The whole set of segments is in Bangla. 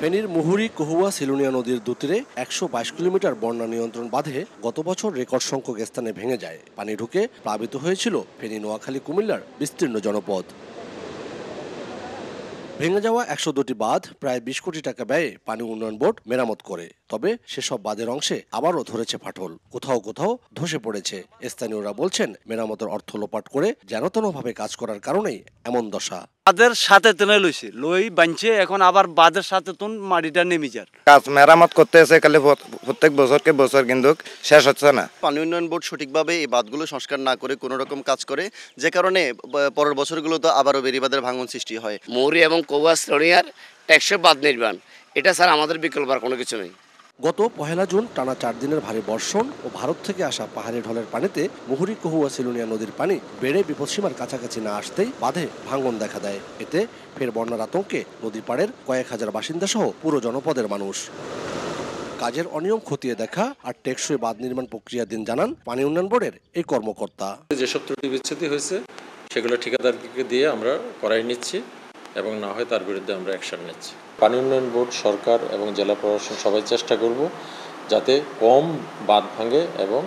ফেনীর মুহুরী কহুয়া সিলুনিয়া নদীর দুতীরে ১২২ কিলোমিটার বন্যা নিয়ন্ত্রণ বাঁধে গত বছর রেকর্ড সংখ্যক স্থানে ভেঙে যায়। পানি ঢুকে প্লাবিত হয়েছিল ফেনী, নোয়াখালী, কুমিল্লার বিস্তীর্ণ জনপদ। ভেঙে যাওয়া ১০২টি বাঁধ প্রায় ২০ কোটি টাকা ব্যয়ে পানি উন্নয়ন বোর্ড মেরামত করে। তবে সেসব বাঁধের অংশে আবারও ধরেছে ফাটল, কোথাও কোথাও ধসে পড়েছে। স্থানীয়রা বলছেন, মেরামতের অর্থ লোপাট করে যেনতেনভাবে কাজ করার কারণেই এমন দশা। বাঁধের সাথে টেনে লইছে, লই বানছে, এখন আবার বাঁধের সাথে তুন মাটিটা নেমে যায়। কাজ মেরামত করতে এসে খালি প্রত্যেক বছরকে বছর কিন্তু শেষ হচ্ছে না। পানি উন্নয়ন বোর্ড সঠিকভাবে এই বাঁধগুলো সংস্কার না করে কোনো রকম কাজ করে, যে কারণে পরের বছরগুলো তো আবারও বেড়িবাঁধের ভাঙন সৃষ্টি হয়। মুহুরী এবং কহুয়া সিলুনিয়ার টেকসই বাঁধ নির্মাণ, এটা স্যার আমাদের বিকল্প আর কোনো কিছু নেই। গত ১ জুন টানা ৪ দিনের ভারী বর্ষণ ও ভারত থেকে আসা পাহাড়ি ঢলের পানিতে মুহুরী কহুয়া সিলুনিয়া নদীর পানি বেড়ে বিপদসীমার কাছাকাছি না আসতেই বাঁধে ভাঙন দেখা দেয়। এতে ফের বন্যার আতঙ্কে নদী পাড়ের কয়েক হাজার বাসিন্দা সহ পুরো জনপদের মানুষ। কাজের অনিয়ম খতিয়ে দেখা আর টেকসই বাঁধ নির্মাণ প্রক্রিয়াধীন জানান পানি উন্নয়ন বোর্ডের এই কর্মকর্তা। যেসব ত্রুটি বিচ্ছুতি হয়েছে সেগুলো ঠিকাদারকে দিয়ে আমরা করাই নিচ্ছি এবং না হয় তার বিরুদ্ধে আমরা অ্যাকশন নিচ্ছি। পানি উন্নয়ন বোর্ড, সরকার এবং জেলা প্রশাসন সবাই চেষ্টা করব যাতে কম বাঁধ ভাঙে এবং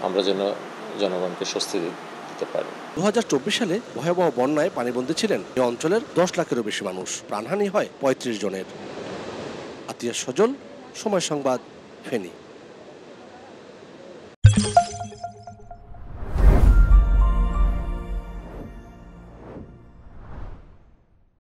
আমরা যেন জনগণকে স্বস্তি দিতে পারি। ২০২৪ সালে ভয়াবহ বন্যায় পানিবন্দী ছিলেন এই অঞ্চলের ১০ লাখেরও বেশি মানুষ। প্রাণহানি হয় ৩৫ জনের। আতিয়াস সজল, সময় সংবাদ, ফেনী।